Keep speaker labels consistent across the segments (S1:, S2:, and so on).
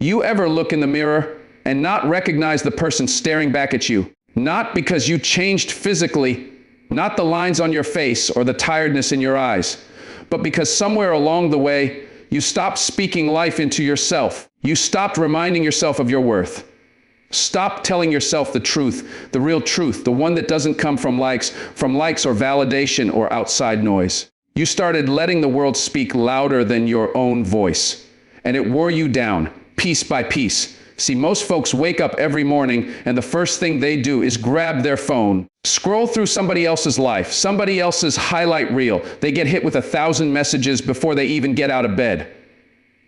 S1: You ever look in the mirror and not recognize the person staring back at you? Not because you changed physically, not the lines on your face or the tiredness in your eyes, but because somewhere along the way, you stopped speaking life into yourself. You stopped reminding yourself of your worth. Stop telling yourself the truth, the real truth, the one that doesn't come from likes or validation or outside noise. You started letting the world speak louder than your own voice, and it wore you down, piece by piece. See, most folks wake up every morning and the first thing they do is grab their phone, scroll through somebody else's life, somebody else's highlight reel. They get hit with 1,000 messages before they even get out of bed.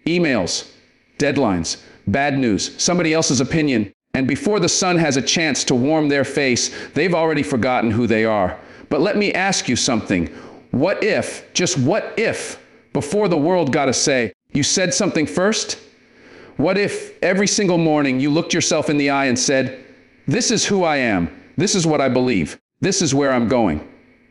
S1: Emails, deadlines, bad news, somebody else's opinion. And before the sun has a chance to warm their face, they've already forgotten who they are. But let me ask you something. What if, just what if, before the world got a say, you said something first? What if every single morning you looked yourself in the eye and said, this is who I am, this is what I believe, this is where I'm going?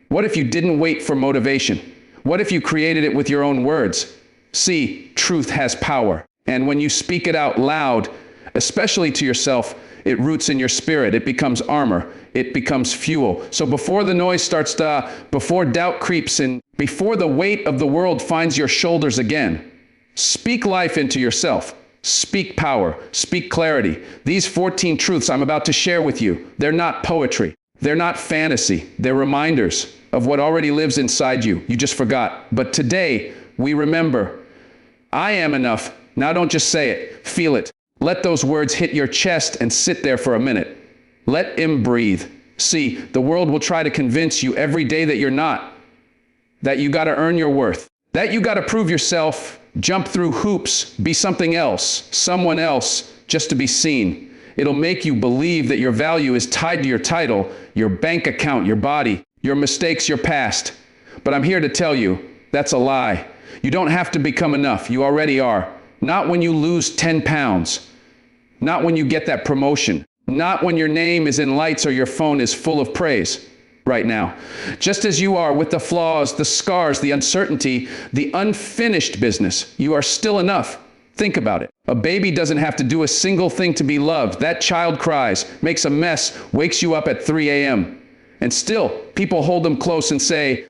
S1: What if you didn't wait for motivation? What if you created it with your own words? See, truth has power. And when you speak it out loud, especially to yourself, it roots in your spirit. It becomes armor. It becomes fuel. So before the noise starts before doubt creeps in, before the weight of the world finds your shoulders again, speak life into yourself. Speak power. Speak clarity. These 14 truths I'm about to share with you, they're not poetry. They're not fantasy. They're reminders of what already lives inside you. You just forgot. But today, we remember, I am enough. Now don't just say it. Feel it. Let those words hit your chest and sit there for a minute. Let him breathe. See, the world will try to convince you every day that you're not, that you got to earn your worth, that you got to prove yourself, jump through hoops, be something else, someone else, just to be seen. It'll make you believe that your value is tied to your title, your bank account, your body, your mistakes, your past. But I'm here to tell you, that's a lie. You don't have to become enough. You already are. Not when you lose 10 pounds. Not when you get that promotion. Not when your name is in lights or your phone is full of praise right now. Just as you are with the flaws, the scars, the uncertainty, the unfinished business, you are still enough. Think about it. A baby doesn't have to do a single thing to be loved. That child cries, makes a mess, wakes you up at 3 a.m. And still, people hold them close and say,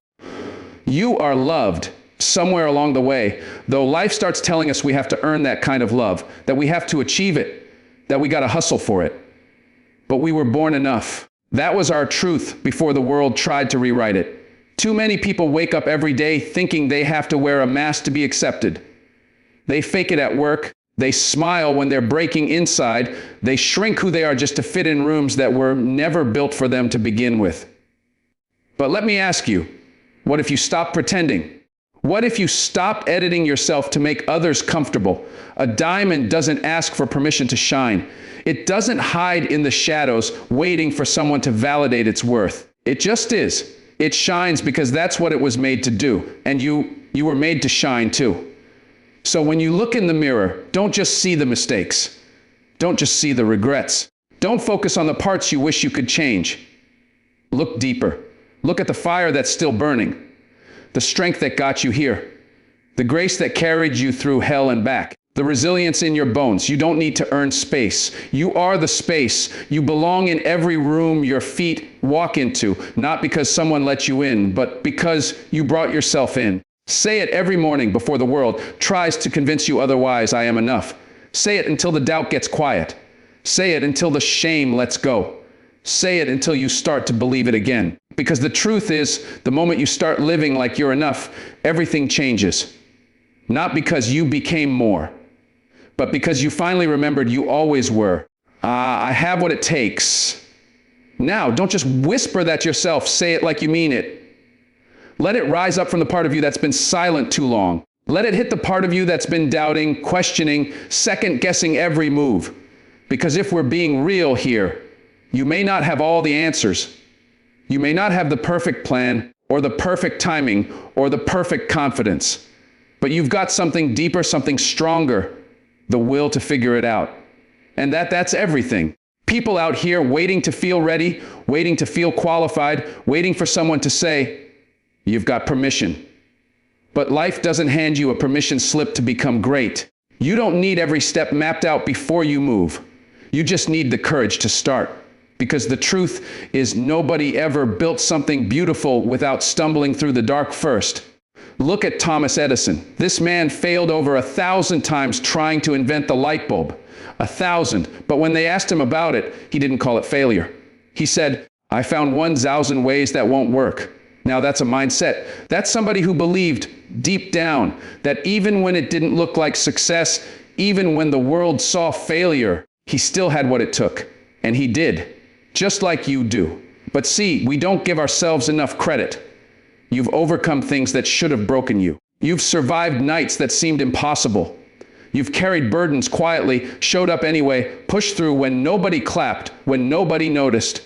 S1: you are loved. Somewhere along the way, though life starts telling us we have to earn that kind of love, that we have to achieve it, that we got to hustle for it. But we were born enough. That was our truth before the world tried to rewrite it. Too many people wake up every day thinking they have to wear a mask to be accepted. They fake it at work. They smile when they're breaking inside. They shrink who they are just to fit in rooms that were never built for them to begin with. But let me ask you, what if you stop pretending? What if you stopped editing yourself to make others comfortable? A diamond doesn't ask for permission to shine. It doesn't hide in the shadows waiting for someone to validate its worth. It just is. It shines because that's what it was made to do. And you were made to shine too. So when you look in the mirror, don't just see the mistakes. Don't just see the regrets. Don't focus on the parts you wish you could change. Look deeper. Look at the fire that's still burning. The strength that got you here, the grace that carried you through hell and back, the resilience in your bones. You don't need to earn space. You are the space. You belong in every room your feet walk into, not because someone let you in, but because you brought yourself in. Say it every morning before the world tries to convince you otherwise. I am enough. Say it until the doubt gets quiet. Say it until the shame lets go. Say it until you start to believe it again. Because the truth is, the moment you start living like you're enough, everything changes. Not because you became more, but because you finally remembered you always were. I have what it takes. Now, don't just whisper that to yourself. Say it like you mean it. Let it rise up from the part of you that's been silent too long. Let it hit the part of you that's been doubting, questioning, second-guessing every move. Because if we're being real here, you may not have all the answers. You may not have the perfect plan, or the perfect timing, or the perfect confidence. But you've got something deeper, something stronger, the will to figure it out. And that's everything. People out here waiting to feel ready, waiting to feel qualified, waiting for someone to say, you've got permission. But life doesn't hand you a permission slip to become great. You don't need every step mapped out before you move. You just need the courage to start. Because the truth is, nobody ever built something beautiful without stumbling through the dark first. Look at Thomas Edison. This man failed over 1,000 times trying to invent the light bulb. 1,000. But when they asked him about it, he didn't call it failure. He said, "I found 1,000 ways that won't work." Now that's a mindset. That's somebody who believed deep down that even when it didn't look like success, even when the world saw failure, he still had what it took. And he did. Just like you do. But see, we don't give ourselves enough credit. You've overcome things that should have broken you. You've survived nights that seemed impossible. You've carried burdens quietly, showed up anyway, pushed through when nobody clapped, when nobody noticed,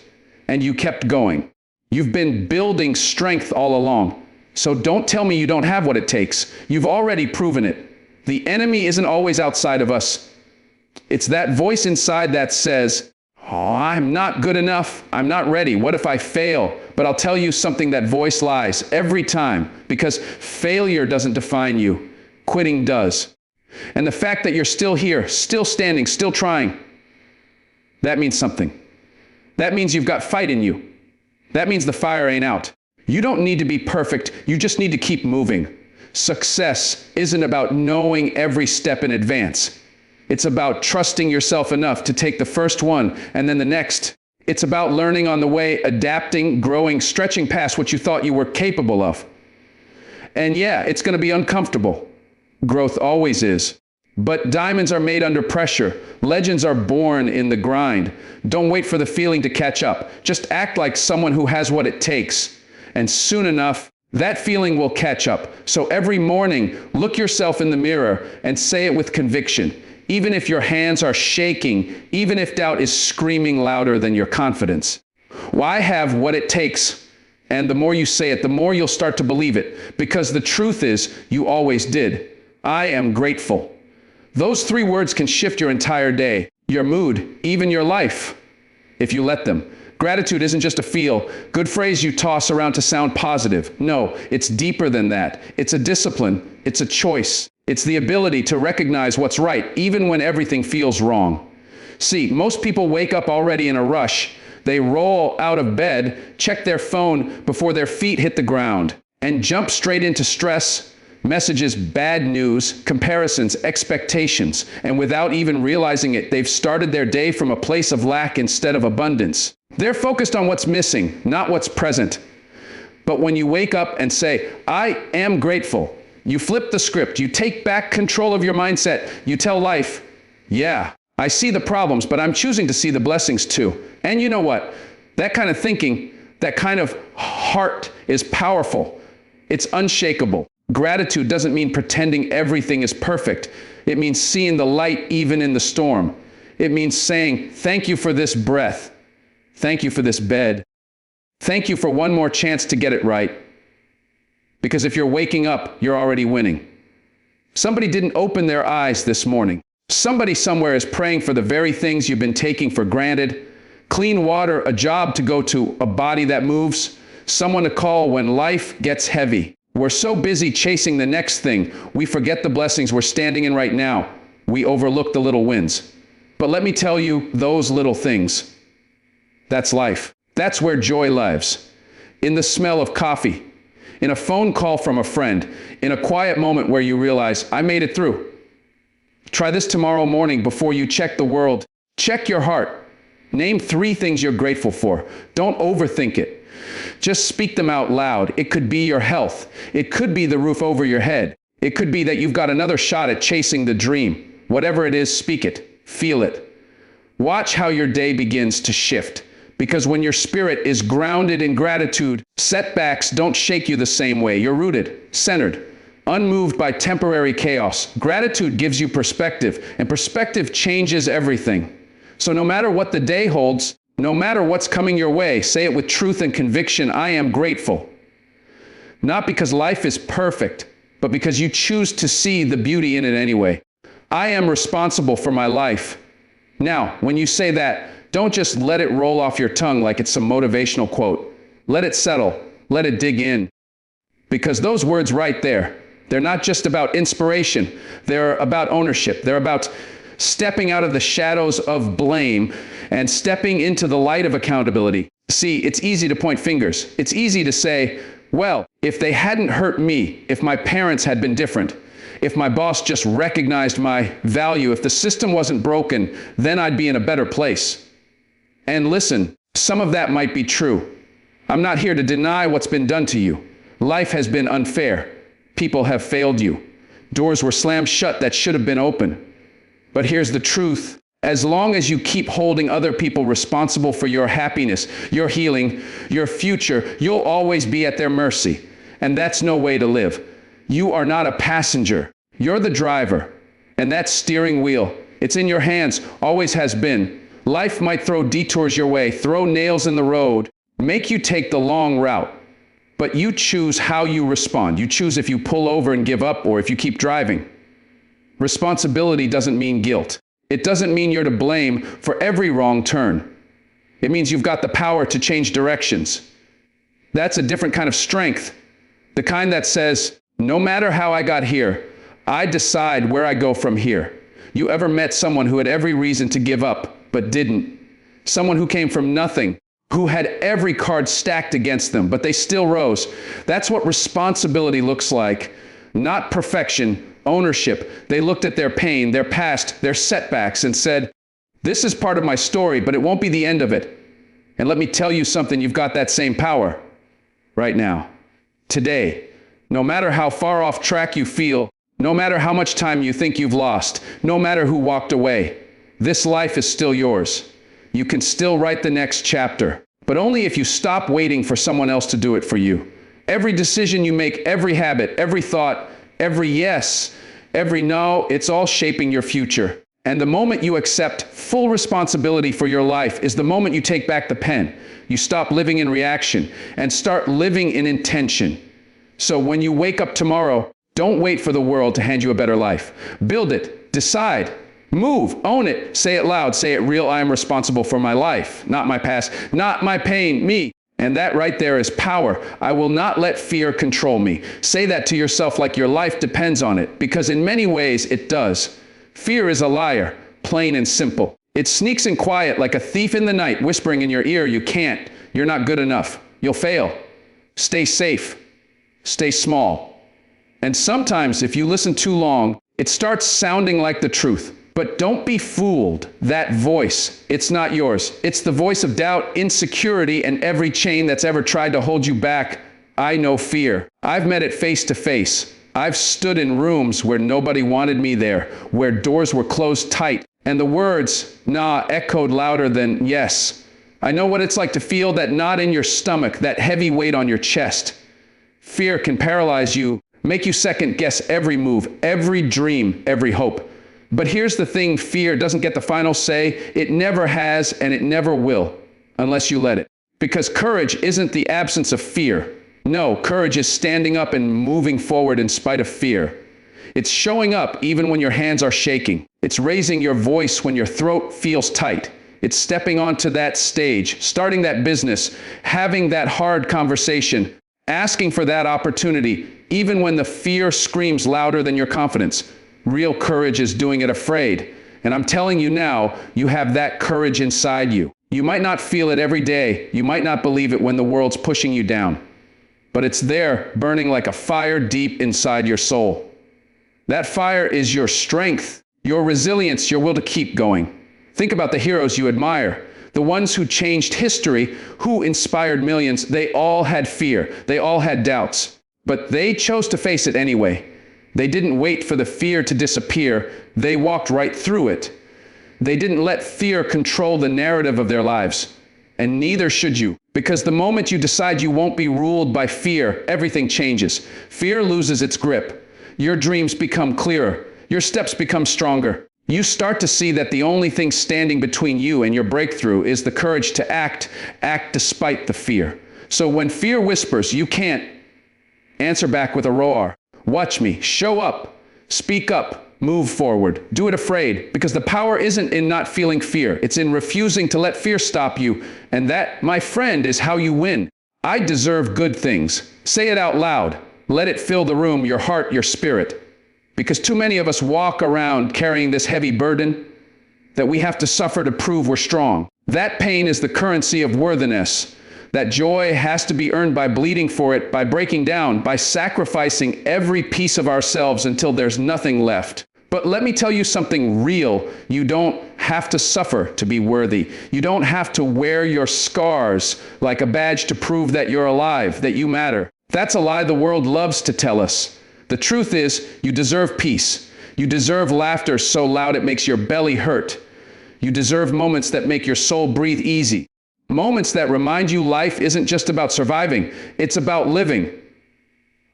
S1: and you kept going. You've been building strength all along. So don't tell me you don't have what it takes. You've already proven it. The enemy isn't always outside of us. It's that voice inside that says, "Oh, I'm not good enough. I'm not ready. What if I fail?" But I'll tell you something, that voice lies every time, because failure doesn't define you. Quitting does. And the fact that you're still here, still standing, still trying, that means something. That means you've got fight in you. That means the fire ain't out. You don't need to be perfect. You just need to keep moving. Success isn't about knowing every step in advance. It's about trusting yourself enough to take the first one and then the next. It's about learning on the way, adapting, growing, stretching past what you thought you were capable of. And yeah, it's going to be uncomfortable. Growth always is. But diamonds are made under pressure. Legends are born in the grind. Don't wait for the feeling to catch up. Just act like someone who has what it takes. And soon enough, that feeling will catch up. So every morning, look yourself in the mirror and say it with conviction. Even if your hands are shaking, even if doubt is screaming louder than your confidence. Well, I have what it takes. And the more you say it, the more you'll start to believe it. Because the truth is, you always did. I am grateful. Those 3 words can shift your entire day, your mood, even your life, if you let them. Gratitude isn't just a feel, good phrase you toss around to sound positive. No, it's deeper than that. It's a discipline. It's a choice. It's the ability to recognize what's right, even when everything feels wrong. See, most people wake up already in a rush. They roll out of bed, check their phone before their feet hit the ground, and jump straight into stress, messages, bad news, comparisons, expectations. And without even realizing it, they've started their day from a place of lack instead of abundance. They're focused on what's missing, not what's present. But when you wake up and say, "I am grateful," you flip the script. You take back control of your mindset. You tell life, "Yeah, I see the problems, but I'm choosing to see the blessings too." And you know what? That kind of thinking, that kind of heart is powerful. It's unshakable. Gratitude doesn't mean pretending everything is perfect. It means seeing the light even in the storm. It means saying, "Thank you for this breath. Thank you for this bed. Thank you for one more chance to get it right." Because if you're waking up, you're already winning. Somebody didn't open their eyes this morning. Somebody somewhere is praying for the very things you've been taking for granted. Clean water, a job to go to, a body that moves, someone to call when life gets heavy. We're so busy chasing the next thing, we forget the blessings we're standing in right now. We overlook the little wins. But let me tell you, those little things, that's life. That's where joy lives. In the smell of coffee, in a phone call from a friend, in a quiet moment where you realize, "I made it through." Try this tomorrow morning before you check the world. Check your heart. Name 3 things you're grateful for. Don't overthink it. Just speak them out loud. It could be your health. It could be the roof over your head. It could be that you've got another shot at chasing the dream. Whatever it is, speak it. Feel it. Watch how your day begins to shift. Because when your spirit is grounded in gratitude, setbacks don't shake you the same way. You're rooted, centered, unmoved by temporary chaos. Gratitude gives you perspective, and perspective changes everything. So no matter what the day holds, no matter what's coming your way, say it with truth and conviction, "I am grateful." Not because life is perfect, but because you choose to see the beauty in it anyway. I am responsible for my life. Now, when you say that, don't just let it roll off your tongue like it's some motivational quote. Let it settle. Let it dig in. Because those words right there, They're not just about inspiration. They're about ownership. They're about stepping out of the shadows of blame and stepping into the light of accountability. See, it's easy to point fingers. It's easy to say, well, if they hadn't hurt me, if my parents had been different, if my boss just recognized my value, if the system wasn't broken, then I'd be in a better place. And listen, some of that might be true. I'm not here to deny what's been done to you. Life has been unfair. People have failed you. Doors were slammed shut that should have been open. But here's the truth. As long as you keep holding other people responsible for your happiness, your healing, your future, you'll always be at their mercy. And that's no way to live. You are not a passenger. You're the driver. And that steering wheel, it's in your hands, always has been. Life might throw detours your way, throw nails in the road, make you take the long route. But you choose how you respond. You choose if you pull over and give up or if you keep driving. Responsibility doesn't mean guilt. It doesn't mean you're to blame for every wrong turn. It means you've got the power to change directions. That's a different kind of strength. The kind that says, no matter how I got here, I decide where I go from here. You ever met someone who had every reason to give up, but didn't? Someone who came from nothing, who had every card stacked against them, but they still rose. That's what responsibility looks like. Not perfection, ownership. They looked at their pain, their past, their setbacks, and said, this is part of my story, but it won't be the end of it. And let me tell you something, you've got that same power right now, today. No matter how far off track you feel, no matter how much time you think you've lost, no matter who walked away, this life is still yours. You can still write the next chapter, but only if you stop waiting for someone else to do it for you. Every decision you make, every habit, every thought, every yes, every no, it's all shaping your future. And the moment you accept full responsibility for your life is the moment you take back the pen. You stop living in reaction and start living in intention. So when you wake up tomorrow, don't wait for the world to hand you a better life. Build it, decide. Move, own it, say it loud, say it real. I am responsible for my life, not my past, not my pain, me. And that right there is power. I will not let fear control me. Say that to yourself like your life depends on it, because in many ways it does. Fear is a liar, plain and simple. It sneaks in quiet like a thief in the night, whispering in your ear, you can't, you're not good enough, you'll fail. Stay safe, stay small. And sometimes if you listen too long, it starts sounding like the truth. But don't be fooled. That voice, it's not yours. It's the voice of doubt, insecurity, and every chain that's ever tried to hold you back. I know fear. I've met it face to face. I've stood in rooms where nobody wanted me there, where doors were closed tight, and the words, nah, echoed louder than yes. I know what it's like to feel that knot in your stomach, that heavy weight on your chest. Fear can paralyze you, make you second guess every move, every dream, every hope. But here's the thing, fear doesn't get the final say. It never has, and it never will, unless you let it. Because courage isn't the absence of fear. No, courage is standing up and moving forward in spite of fear. It's showing up even when your hands are shaking. It's raising your voice when your throat feels tight. It's stepping onto that stage, starting that business, having that hard conversation, asking for that opportunity, even when the fear screams louder than your confidence. Real courage is doing it afraid. And I'm telling you now, you have that courage inside you. You might not feel it every day. You might not believe it when the world's pushing you down. But it's there, burning like a fire deep inside your soul. That fire is your strength, your resilience, your will to keep going. Think about the heroes you admire, the ones who changed history, who inspired millions. They all had fear. They all had doubts. But they chose to face it anyway. They didn't wait for the fear to disappear. They walked right through it. They didn't let fear control the narrative of their lives. And neither should you. Because the moment you decide you won't be ruled by fear, everything changes. Fear loses its grip. Your dreams become clearer. Your steps become stronger. You start to see that the only thing standing between you and your breakthrough is the courage to act despite the fear. So when fear whispers, you can't, answer back with a roar. Watch me, show up, speak up, move forward. Do it afraid, because the power isn't in not feeling fear. It's in refusing to let fear stop you. And that, my friend, is how you win. I deserve good things. Say it out loud. Let it fill the room, your heart, your spirit. Because too many of us walk around carrying this heavy burden that we have to suffer to prove we're strong. That pain is the currency of worthiness. That joy has to be earned by bleeding for it, by breaking down, by sacrificing every piece of ourselves until there's nothing left. But let me tell you something real. You don't have to suffer to be worthy. You don't have to wear your scars like a badge to prove that you're alive, that you matter. That's a lie the world loves to tell us. The truth is, you deserve peace. You deserve laughter so loud it makes your belly hurt. You deserve moments that make your soul breathe easy. Moments that remind you life isn't just about surviving, it's about living.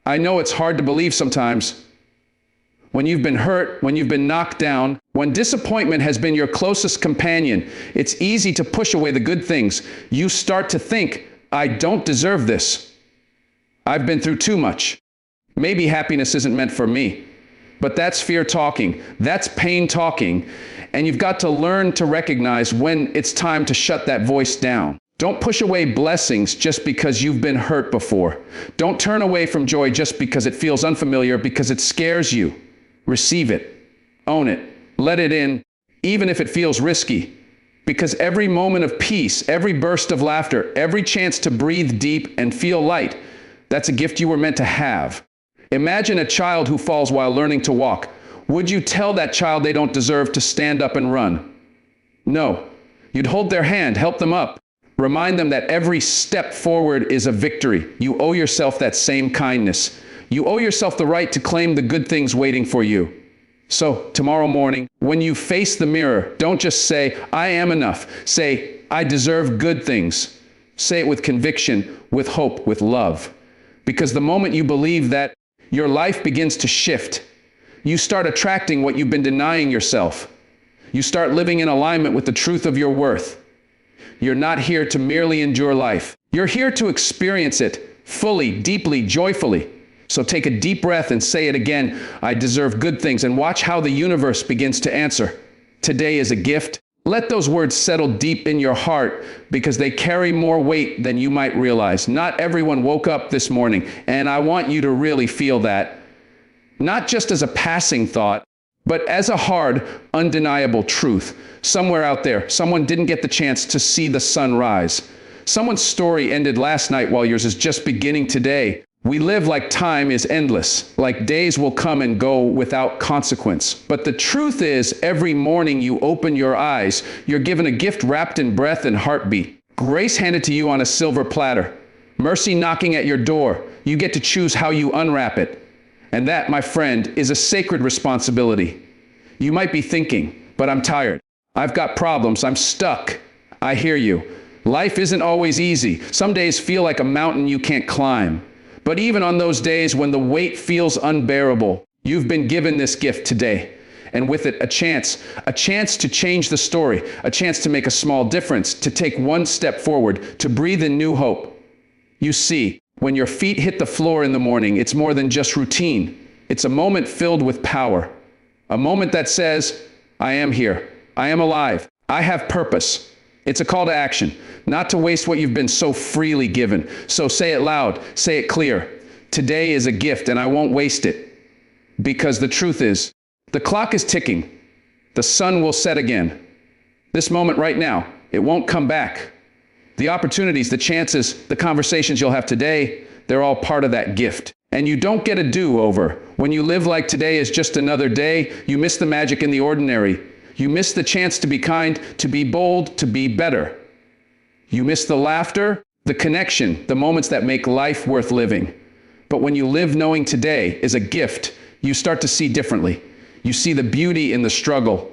S1: I know it's hard to believe sometimes. When you've been hurt, when you've been knocked down, when disappointment has been your closest companion, it's easy to push away the good things. You start to think, I don't deserve this. I've been through too much. Maybe happiness isn't meant for me. But that's fear talking. That's pain talking. And you've got to learn to recognize when it's time to shut that voice down. Don't push away blessings just because you've been hurt before. Don't turn away from joy just because it feels unfamiliar, because it scares you. Receive it. Own it. Let it in, even if it feels risky. Because every moment of peace, every burst of laughter, every chance to breathe deep and feel light, that's a gift you were meant to have. Imagine a child who falls while learning to walk. Would you tell that child they don't deserve to stand up and run? No. You'd hold their hand, help them up. Remind them that every step forward is a victory. You owe yourself that same kindness. You owe yourself the right to claim the good things waiting for you. So, tomorrow morning, when you face the mirror, don't just say, I am enough. Say, I deserve good things. Say it with conviction, with hope, with love. Because the moment you believe that, your life begins to shift. You start attracting what you've been denying yourself. You start living in alignment with the truth of your worth. You're not here to merely endure life. You're here to experience it fully, deeply, joyfully. So take a deep breath and say it again. I deserve good things, and watch how the universe begins to answer. Today is a gift. Let those words settle deep in your heart, because they carry more weight than you might realize. Not everyone woke up this morning, and I want you to really feel that. Not just as a passing thought, but as a hard, undeniable truth. Somewhere out there, someone didn't get the chance to see the sun rise. Someone's story ended last night while yours is just beginning today. We live like time is endless, like days will come and go without consequence. But the truth is, every morning you open your eyes, you're given a gift wrapped in breath and heartbeat. Grace handed to you on a silver platter. Mercy knocking at your door. You get to choose how you unwrap it. And that, my friend, is a sacred responsibility. You might be thinking, but I'm tired. I've got problems. I'm stuck. I hear you. Life isn't always easy. Some days feel like a mountain you can't climb. But even on those days when the weight feels unbearable, you've been given this gift today. And with it, a chance to change the story, a chance to make a small difference, to take one step forward, to breathe in new hope. You see, when your feet hit the floor in the morning, it's more than just routine. It's a moment filled with power. A moment that says, I am here. I am alive. I have purpose. It's a call to action, not to waste what you've been so freely given. So say it loud, say it clear. Today is a gift, and I won't waste it. Because the truth is, the clock is ticking. The sun will set again. This moment right now, it won't come back. The opportunities, the chances, the conversations you'll have today, they're all part of that gift. And you don't get a do-over. When you live like today is just another day, you miss the magic in the ordinary. You miss the chance to be kind, to be bold, to be better. You miss the laughter, the connection, the moments that make life worth living. But when you live knowing today is a gift, you start to see differently. You see the beauty in the struggle.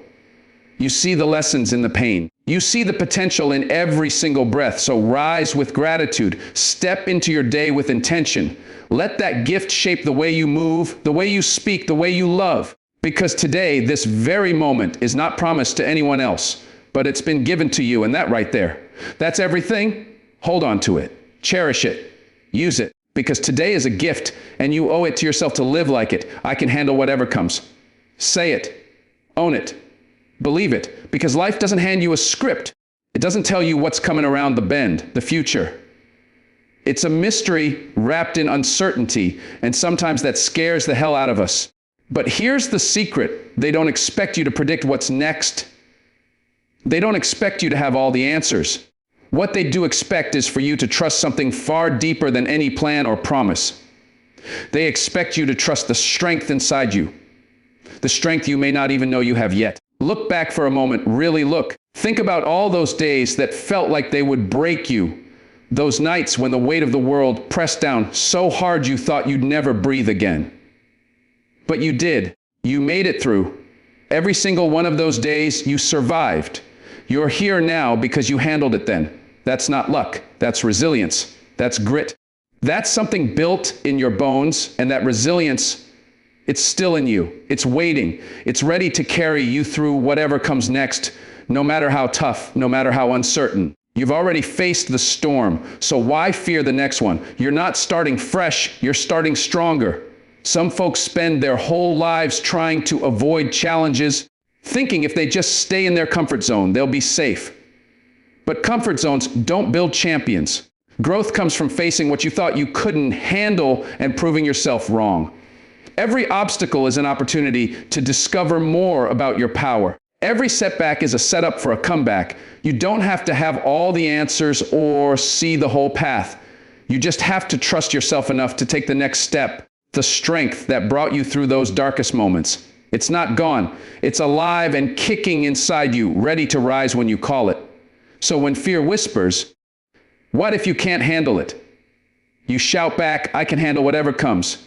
S1: You see the lessons in the pain. You see the potential in every single breath. So rise with gratitude. Step into your day with intention. Let that gift shape the way you move, the way you speak, the way you love. Because today, this very moment is not promised to anyone else, but it's been given to you, and that right there, that's everything. Hold on to it. Cherish it. Use it. Because today is a gift, and you owe it to yourself to live like it. I can handle whatever comes. Say it. Own it. Believe it. Because life doesn't hand you a script. It doesn't tell you what's coming around the bend, the future. It's a mystery wrapped in uncertainty, and sometimes that scares the hell out of us. But here's the secret. They don't expect you to predict what's next. They don't expect you to have all the answers. What they do expect is for you to trust something far deeper than any plan or promise. They expect you to trust the strength inside you, the strength you may not even know you have yet. Look back for a moment, really look. Think about all those days that felt like they would break you. Those nights when the weight of the world pressed down so hard you thought you'd never breathe again. But you did. You made it through. Every single one of those days, you survived. You're here now because you handled it then. That's not luck. That's resilience. That's grit. That's something built in your bones, and that resilience, it's still in you. It's waiting. It's ready to carry you through whatever comes next, no matter how tough, no matter how uncertain. You've already faced the storm, so why fear the next one? You're not starting fresh, you're starting stronger. Some folks spend their whole lives trying to avoid challenges, thinking if they just stay in their comfort zone, they'll be safe. But comfort zones don't build champions. Growth comes from facing what you thought you couldn't handle and proving yourself wrong. Every obstacle is an opportunity to discover more about your power. Every setback is a setup for a comeback. You don't have to have all the answers or see the whole path. You just have to trust yourself enough to take the next step. The strength that brought you through those darkest moments. It's not gone. It's alive and kicking inside you, ready to rise when you call it. So when fear whispers, what if you can't handle it? You shout back, I can handle whatever comes.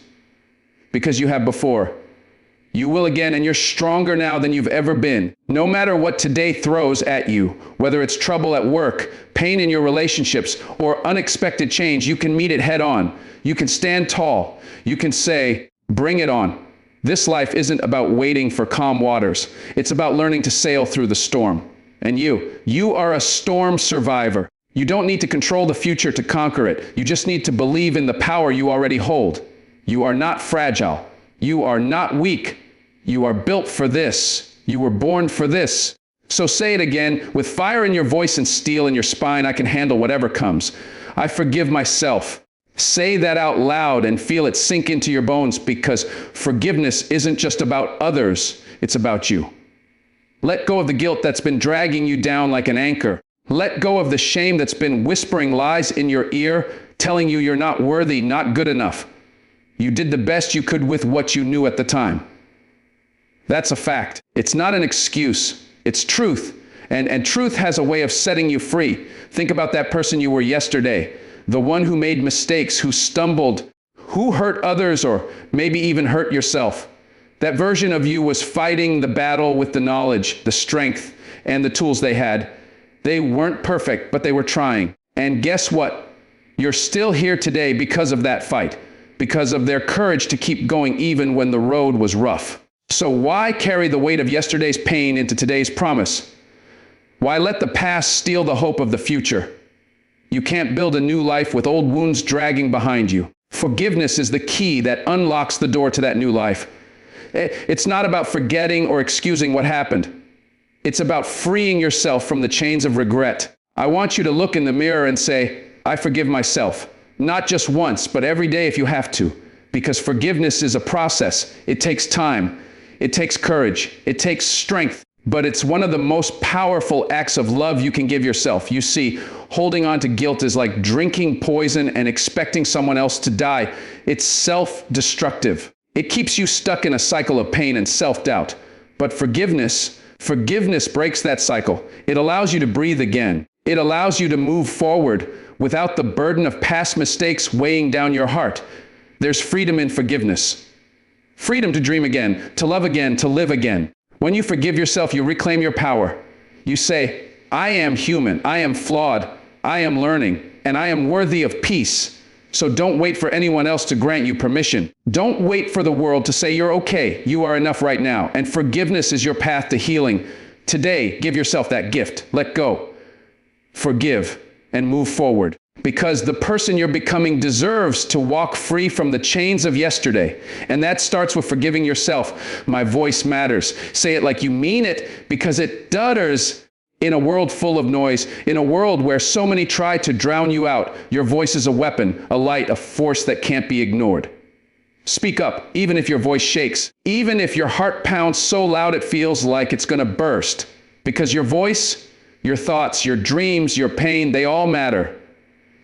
S1: Because you have before. You will again, and you're stronger now than you've ever been. No matter what today throws at you, whether it's trouble at work, pain in your relationships, or unexpected change, you can meet it head on. You can stand tall. You can say, bring it on. This life isn't about waiting for calm waters. It's about learning to sail through the storm. And you are a storm survivor. You don't need to control the future to conquer it. You just need to believe in the power you already hold. You are not fragile. You are not weak. You are built for this. You were born for this. So say it again, with fire in your voice and steel in your spine, I can handle whatever comes. I forgive myself. Say that out loud and feel it sink into your bones, because forgiveness isn't just about others, it's about you. Let go of the guilt that's been dragging you down like an anchor. Let go of the shame that's been whispering lies in your ear, telling you you're not worthy, not good enough. You did the best you could with what you knew at the time. That's a fact. It's not an excuse. It's truth. And truth has a way of setting you free. Think about that person you were yesterday, the one who made mistakes, who stumbled, who hurt others, or maybe even hurt yourself. That version of you was fighting the battle with the knowledge, the strength, and the tools they had. They weren't perfect, but they were trying. And guess what? You're still here today because of that fight, because of their courage to keep going even when the road was rough. So why carry the weight of yesterday's pain into today's promise? Why let the past steal the hope of the future? You can't build a new life with old wounds dragging behind you. Forgiveness is the key that unlocks the door to that new life. It's not about forgetting or excusing what happened. It's about freeing yourself from the chains of regret. I want you to look in the mirror and say, I forgive myself. Not just once, but every day if you have to. Because forgiveness is a process. It takes time. It takes courage. It takes strength. But it's one of the most powerful acts of love you can give yourself. You see, holding on to guilt is like drinking poison and expecting someone else to die. It's self-destructive. It keeps you stuck in a cycle of pain and self-doubt. But forgiveness breaks that cycle. It allows you to breathe again. It allows you to move forward without the burden of past mistakes weighing down your heart. There's freedom in forgiveness. Freedom to dream again, to love again, to live again. When you forgive yourself, you reclaim your power. You say, I am human, I am flawed, I am learning, and I am worthy of peace. So don't wait for anyone else to grant you permission. Don't wait for the world to say you're okay, you are enough right now. And forgiveness is your path to healing. Today, give yourself that gift. Let go. Forgive and move forward. Because the person you're becoming deserves to walk free from the chains of yesterday. And that starts with forgiving yourself. My voice matters. Say it like you mean it, because it does. In a world full of noise, in a world where so many try to drown you out, your voice is a weapon, a light, a force that can't be ignored. Speak up, even if your voice shakes, even if your heart pounds so loud it feels like it's going to burst. Because your voice, your thoughts, your dreams, your pain, they all matter.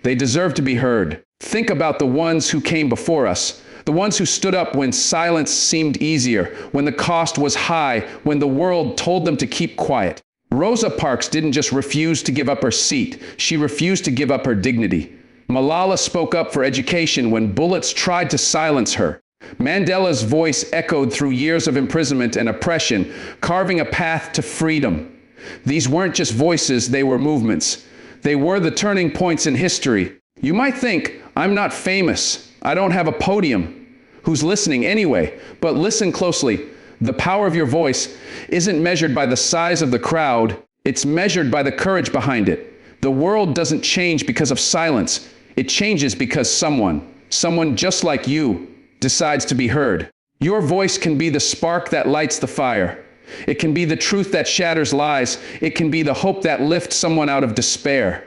S1: They deserve to be heard. Think about the ones who came before us, the ones who stood up when silence seemed easier, when the cost was high, when the world told them to keep quiet. Rosa Parks didn't just refuse to give up her seat, she refused to give up her dignity. Malala spoke up for education when bullets tried to silence her. Mandela's voice echoed through years of imprisonment and oppression, carving a path to freedom. These weren't just voices, they were movements. They were the turning points in history. You might think, I'm not famous, I don't have a podium. Who's listening anyway? But listen closely. The power of your voice isn't measured by the size of the crowd, it's measured by the courage behind it. The world doesn't change because of silence. It changes because someone just like you, decides to be heard. Your voice can be the spark that lights the fire. It can be the truth that shatters lies. It can be the hope that lifts someone out of despair.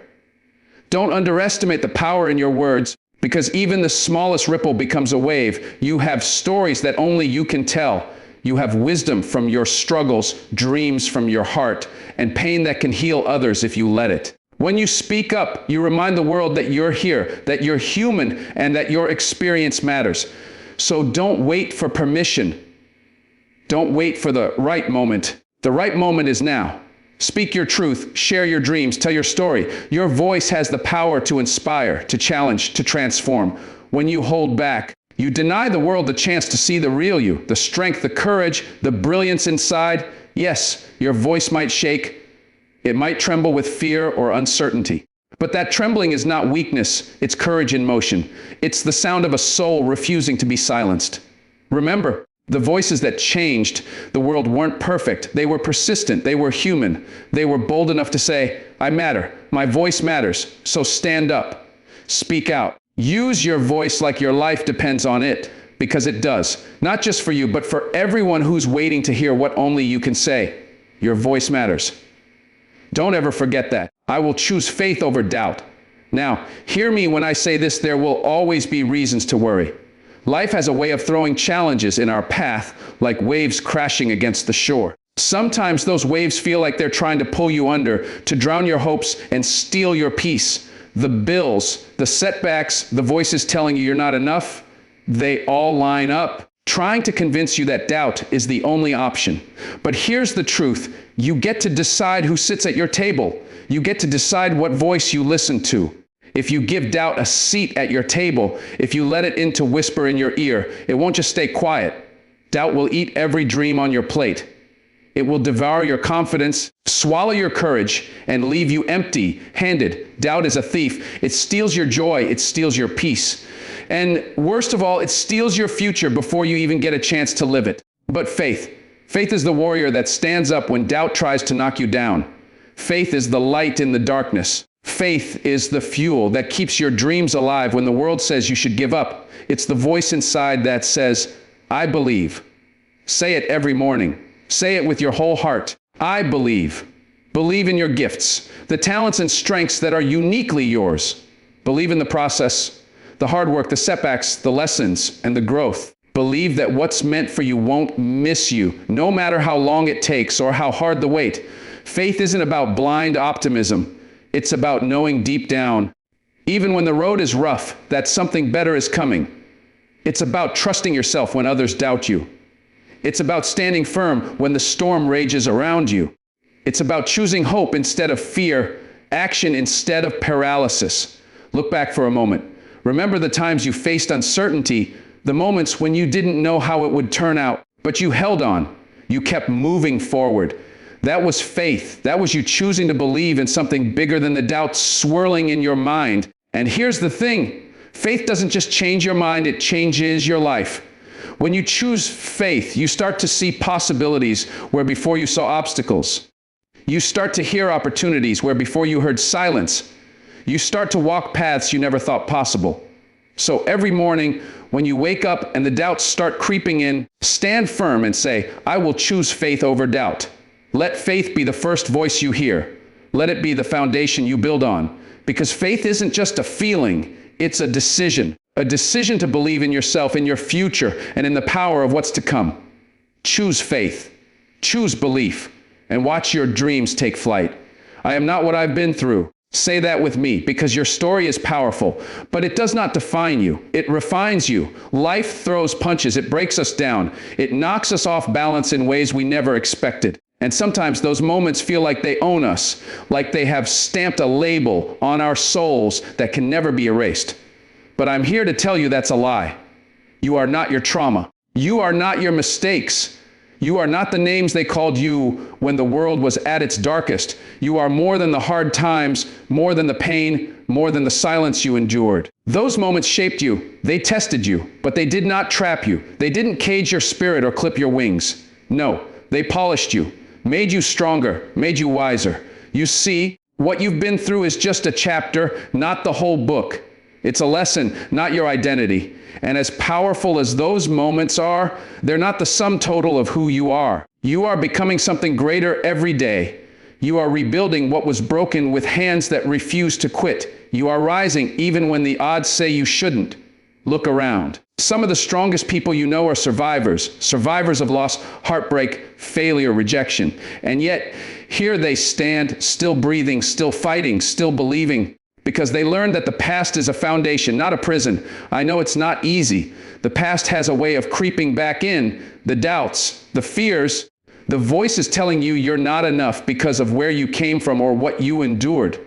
S1: Don't underestimate the power in your words, because even the smallest ripple becomes a wave. You have stories that only you can tell. You have wisdom from your struggles, dreams from your heart, and pain that can heal others if you let it. When you speak up, you remind the world that you're here, that you're human, and that your experience matters. So don't wait for permission. Don't wait for the right moment. The right moment is now. Speak your truth, share your dreams, tell your story. Your voice has the power to inspire, to challenge, to transform. When you hold back, you deny the world the chance to see the real you, the strength, the courage, the brilliance inside. Yes, your voice might shake. It might tremble with fear or uncertainty. But that trembling is not weakness, it's courage in motion. It's the sound of a soul refusing to be silenced. Remember, the voices that changed the world weren't perfect. They were persistent. They were human. They were bold enough to say, I matter. My voice matters. So stand up. Speak out. Use your voice like your life depends on it, because it does. Not just for you, but for everyone who's waiting to hear what only you can say. Your voice matters. Don't ever forget that. I will choose faith over doubt. Now, hear me when I say this, there will always be reasons to worry. Life has a way of throwing challenges in our path, like waves crashing against the shore. Sometimes those waves feel like they're trying to pull you under, to drown your hopes and steal your peace. The bills, the setbacks, the voices telling you you're not enough, they all line up, trying to convince you that doubt is the only option. But here's the truth. You get to decide who sits at your table. You get to decide what voice you listen to. If you give doubt a seat at your table, if you let it in to whisper in your ear, it won't just stay quiet. Doubt will eat every dream on your plate. It will devour your confidence, swallow your courage, and leave you empty-handed. Doubt is a thief. It steals your joy. It steals your peace. And worst of all, it steals your future before you even get a chance to live it. But faith is the warrior that stands up when doubt tries to knock you down. Faith is the light in the darkness. Faith is the fuel that keeps your dreams alive when the world says you should give up. It's the voice inside that says, I believe. Say it every morning. Say it with your whole heart. I believe. Believe in your gifts, the talents and strengths that are uniquely yours. Believe in the process, the hard work, the setbacks, the lessons, and the growth. Believe that what's meant for you won't miss you, no matter how long it takes or how hard the wait. Faith isn't about blind optimism. It's about knowing deep down, even when the road is rough, that something better is coming. It's about trusting yourself when others doubt you. It's about standing firm when the storm rages around you. It's about choosing hope instead of fear, action instead of paralysis. Look back for a moment. Remember the times you faced uncertainty, the moments when you didn't know how it would turn out, but you held on. You kept moving forward. That was faith. That was you choosing to believe in something bigger than the doubts swirling in your mind. And here's the thing. Faith doesn't just change your mind, it changes your life. When you choose faith, you start to see possibilities where before you saw obstacles. You start to hear opportunities where before you heard silence. You start to walk paths you never thought possible. So every morning, when you wake up and the doubts start creeping in, stand firm and say, I will choose faith over doubt. Let faith be the first voice you hear. Let it be the foundation you build on. Because faith isn't just a feeling, it's a decision. A decision to believe in yourself, in your future, and in the power of what's to come. Choose faith. Choose belief. And watch your dreams take flight. I am not what I've been through. Say that with me, because your story is powerful, but it does not define you. It refines you. Life throws punches. It breaks us down. It knocks us off balance in ways we never expected. And sometimes those moments feel like they own us, like they have stamped a label on our souls that can never be erased. But I'm here to tell you that's a lie. You are not your trauma. You are not your mistakes. You are not the names they called you when the world was at its darkest. You are more than the hard times, more than the pain, more than the silence you endured. Those moments shaped you. They tested you, but they did not trap you. They didn't cage your spirit or clip your wings. No, they polished you, made you stronger, made you wiser. You see, what you've been through is just a chapter, not the whole book. It's a lesson, not your identity. And as powerful as those moments are, they're not the sum total of who you are. You are becoming something greater every day. You are rebuilding what was broken with hands that refuse to quit. You are rising even when the odds say you shouldn't. Look around. Some of the strongest people you know are survivors of loss, heartbreak, failure, rejection. And yet, here they stand, still breathing, still fighting, still believing. Because they learned that the past is a foundation, not a prison. I know it's not easy. The past has a way of creeping back in. The doubts, the fears, the voices telling you you're not enough because of where you came from or what you endured.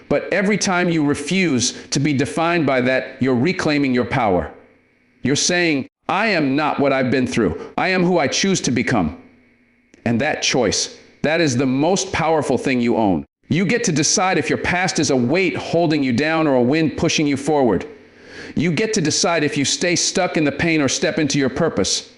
S1: But every time you refuse to be defined by that, you're reclaiming your power. You're saying, I am not what I've been through. I am who I choose to become. And that choice, that is the most powerful thing you own. You get to decide if your past is a weight holding you down or a wind pushing you forward. You get to decide if you stay stuck in the pain or step into your purpose.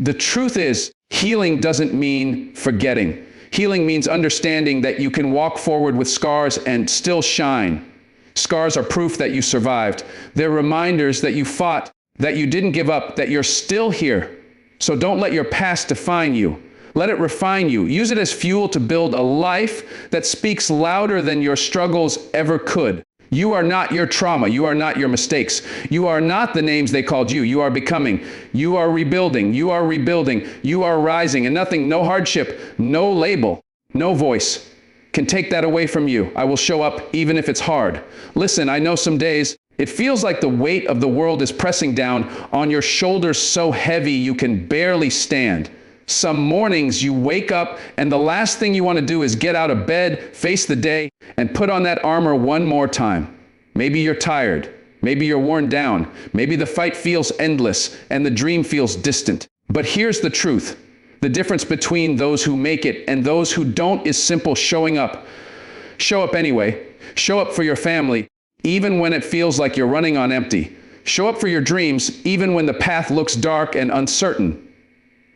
S1: The truth is, healing doesn't mean forgetting. Healing means understanding that you can walk forward with scars and still shine. Scars are proof that you survived. They're reminders that you fought, that you didn't give up, that you're still here. So don't let your past define you. Let it refine you. Use it as fuel to build a life that speaks louder than your struggles ever could. You are not your trauma. You are not your mistakes. You are not the names they called you. You are becoming. You are rebuilding. You are rebuilding. You are rising. And nothing, no hardship, no label, no voice can take that away from you. I will show up even if it's hard. Listen, I know some days it feels like the weight of the world is pressing down on your shoulders so heavy you can barely stand. Some mornings you wake up and the last thing you want to do is get out of bed, face the day, and put on that armor one more time. Maybe you're tired. Maybe you're worn down. Maybe the fight feels endless and the dream feels distant. But here's the truth. The difference between those who make it and those who don't is simple: showing up. Show up anyway. Show up for your family, even when it feels like you're running on empty. Show up for your dreams, even when the path looks dark and uncertain.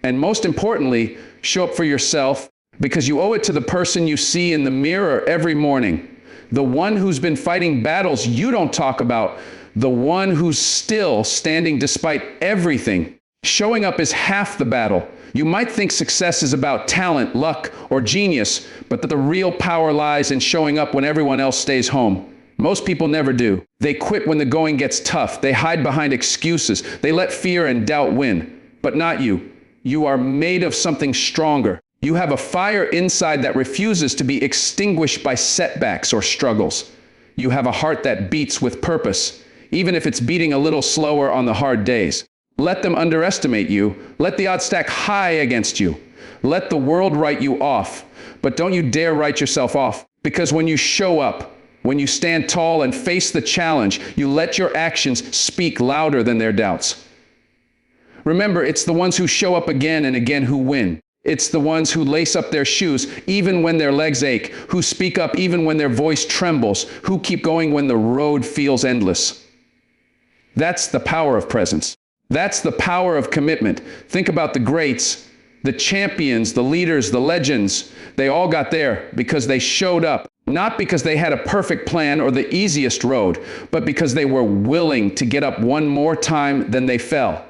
S1: And most importantly, show up for yourself, because you owe it to the person you see in the mirror every morning. The one who's been fighting battles you don't talk about. The one who's still standing despite everything. Showing up is half the battle. You might think success is about talent, luck, or genius, but that the real power lies in showing up when everyone else stays home. Most people never do. They quit when the going gets tough. They hide behind excuses. They let fear and doubt win. But not you. You are made of something stronger. You have a fire inside that refuses to be extinguished by setbacks or struggles. You have a heart that beats with purpose, even if it's beating a little slower on the hard days. Let them underestimate you. Let the odds stack high against you. Let the world write you off. But don't you dare write yourself off, because when you show up, when you stand tall and face the challenge, you let your actions speak louder than their doubts. Remember, it's the ones who show up again and again who win. It's the ones who lace up their shoes even when their legs ache, who speak up even when their voice trembles, who keep going when the road feels endless. That's the power of presence. That's the power of commitment. Think about the greats, the champions, the leaders, the legends. They all got there because they showed up, not because they had a perfect plan or the easiest road, but because they were willing to get up one more time than they fell.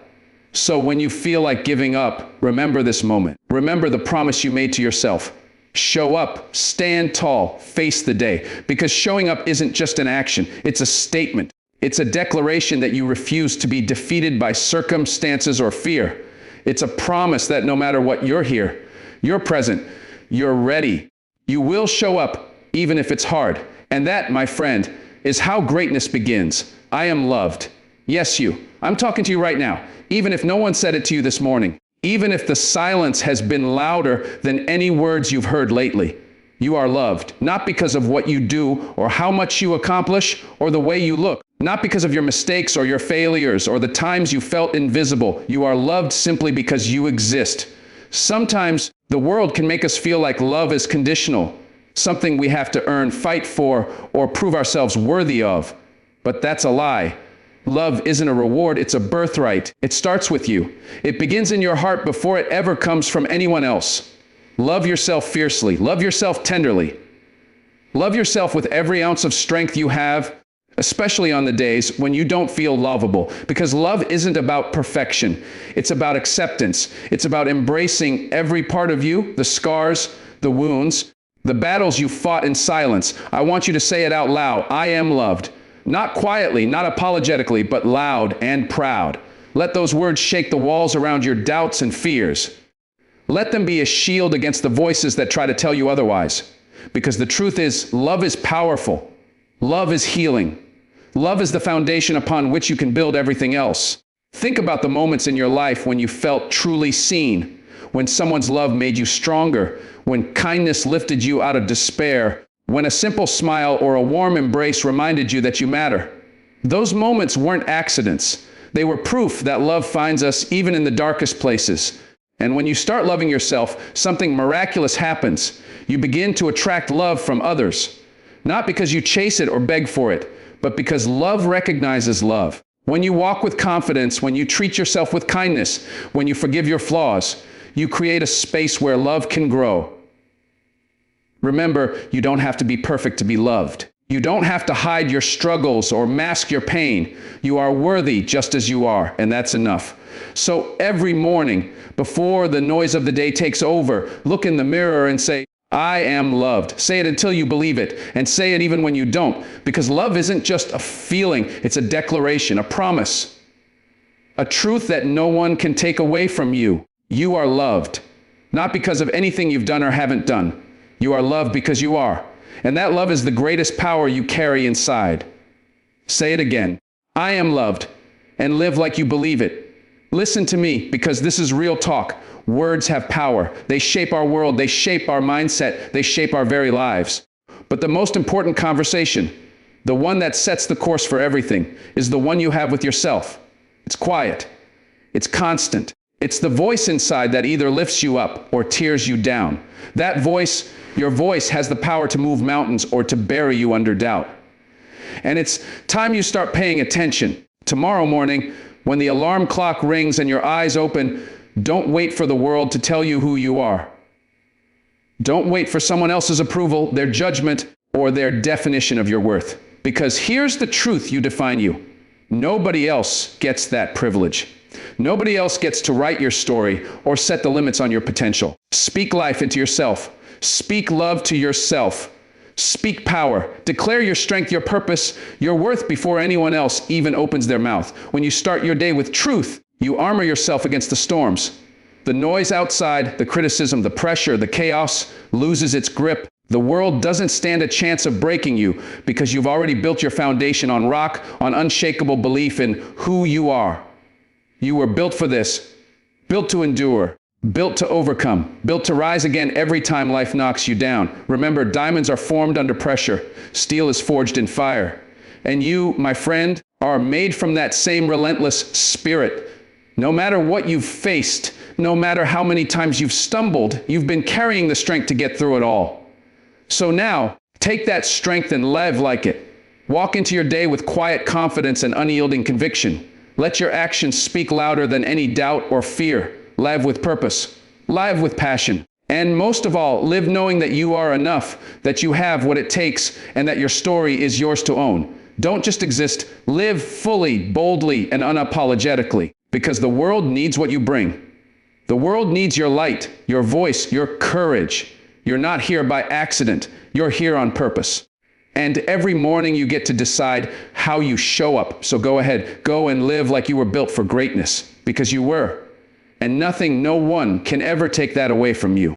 S1: So when you feel like giving up, remember this moment. Remember the promise you made to yourself. Show up, stand tall, face the day. Because showing up isn't just an action, it's a statement. It's a declaration that you refuse to be defeated by circumstances or fear. It's a promise that no matter what, you're here, you're present, you're ready. You will show up, even if it's hard. And that, my friend, is how greatness begins. I am loved. Yes, you. I'm talking to you right now, even if no one said it to you this morning. Even if the silence has been louder than any words you've heard lately, you are loved, not because of what you do or how much you accomplish or the way you look, not because of your mistakes or your failures or the times you felt invisible. You are loved simply because you exist. Sometimes the world can make us feel like love is conditional, something we have to earn, fight for, or prove ourselves worthy of. But that's a lie. Love isn't a reward, it's a birthright. It starts with you. It begins in your heart before it ever comes from anyone else. Love yourself fiercely. Love yourself tenderly. Love yourself with every ounce of strength you have, especially on the days when you don't feel lovable. Because love isn't about perfection. It's about acceptance. It's about embracing every part of you, the scars, the wounds, the battles you fought in silence. I want you to say it out loud. I am loved. Not quietly, not apologetically, but loud and proud. Let those words shake the walls around your doubts and fears. Let them be a shield against the voices that try to tell you otherwise. Because the truth is, love is powerful. Love is healing. Love is the foundation upon which you can build everything else. Think about the moments in your life when you felt truly seen, when someone's love made you stronger, when kindness lifted you out of despair, when a simple smile or a warm embrace reminded you that you matter. Those moments weren't accidents. They were proof that love finds us even in the darkest places. And when you start loving yourself, something miraculous happens. You begin to attract love from others. Not because you chase it or beg for it, but because love recognizes love. When you walk with confidence, when you treat yourself with kindness, when you forgive your flaws, you create a space where love can grow. Remember, you don't have to be perfect to be loved. You don't have to hide your struggles or mask your pain. You are worthy just as you are, and that's enough. So every morning, before the noise of the day takes over, look in the mirror and say, I am loved. Say it until you believe it, and say it even when you don't, because love isn't just a feeling, it's a declaration, a promise, a truth that no one can take away from you. You are loved, not because of anything you've done or haven't done. You are loved because you are. And that love is the greatest power you carry inside. Say it again. I am loved, and live like you believe it. Listen to me, because this is real talk. Words have power. They shape our world. They shape our mindset. They shape our very lives. But the most important conversation, the one that sets the course for everything, is the one you have with yourself. It's quiet. It's constant. It's the voice inside that either lifts you up or tears you down. That voice, your voice, has the power to move mountains or to bury you under doubt. And it's time you start paying attention. Tomorrow morning, when the alarm clock rings and your eyes open, don't wait for the world to tell you who you are. Don't wait for someone else's approval, their judgment, or their definition of your worth. Because here's the truth you define you. Nobody else gets that privilege. Nobody else gets to write your story or set the limits on your potential. Speak life into yourself. Speak love to yourself. Speak power. Declare your strength, your purpose, your worth before anyone else even opens their mouth. When you start your day with truth, you armor yourself against the storms. The noise outside, the criticism, the pressure, the chaos loses its grip. The world doesn't stand a chance of breaking you because you've already built your foundation on rock, on unshakable belief in who you are. You were built for this, built to endure, built to overcome, built to rise again every time life knocks you down. Remember, diamonds are formed under pressure. Steel is forged in fire. And you, my friend, are made from that same relentless spirit. No matter what you've faced, no matter how many times you've stumbled, you've been carrying the strength to get through it all. So now, take that strength and live like it. Walk into your day with quiet confidence and unyielding conviction. Let your actions speak louder than any doubt or fear. Live with purpose. Live with passion. And most of all, live knowing that you are enough, that you have what it takes, and that your story is yours to own. Don't just exist. Live fully, boldly, and unapologetically, because the world needs what you bring. The world needs your light, your voice, your courage, You're not here by accident. You're here on purpose. And every morning you get to decide how you show up. So go ahead, go and live like you were built for greatness, because you were. And nothing, no one can ever take that away from you.